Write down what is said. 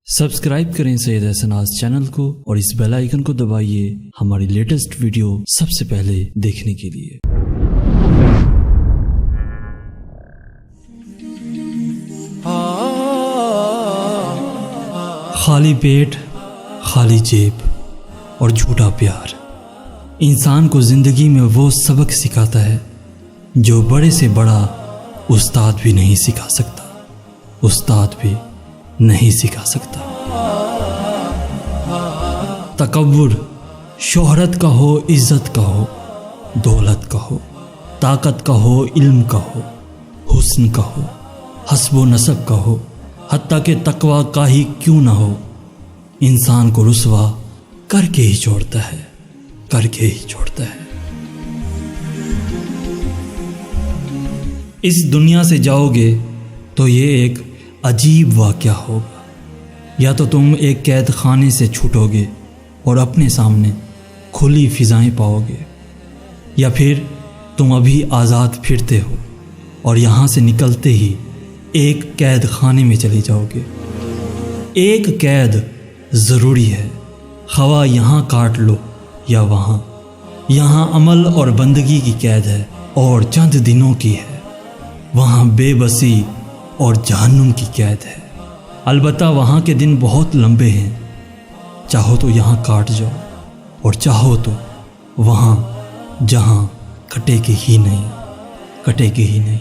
Subscribe کریں سید احسن آز channel کو اور اس بیل آئیکن کو دبائیے ہماری لیٹسٹ ویڈیو سب سے پہلے دیکھنے کے لیے۔ خالی پیٹ، خالی جیب اور جھوٹا پیار انسان کو زندگی میں وہ سبق سکھاتا ہے جو بڑے سے بڑا استاد بھی نہیں سکھا سکتا، استاد بھی نہیں سکھا سکتا۔ تکبر شہرت کا ہو، عزت کا ہو، دولت کا ہو، طاقت کا ہو، علم کا ہو، حسن کا ہو، حسب و نسب کا ہو، حتیٰ کہ تقویٰ کا ہی کیوں نہ ہو، انسان کو رسوا کر کے ہی چھوڑتا ہے، کر کے ہی چھوڑتا ہے۔ اس دنیا سے جاؤ گے تو یہ ایک عجیب واقعہ ہوگا، یا تو تم ایک قید خانے سے چھوٹو گے اور اپنے سامنے کھلی فضائیں پاؤ گے، یا پھر تم ابھی آزاد پھرتے ہو اور یہاں سے نکلتے ہی ایک قید خانے میں چلے جاؤ گے۔ ایک قید ضروری ہے، خواہ یہاں کاٹ لو یا وہاں، یہاں عمل اور بندگی کی قید ہے اور چند دنوں کی ہے، وہاں بے بسی اور جہنم کی قید ہے۔ البتہ وہاں کے دن بہت لمبے ہیں، چاہو تو یہاں کاٹ جاؤ اور چاہو تو وہاں جہاں کٹے گے ہی نہیں، کٹے گے ہی نہیں۔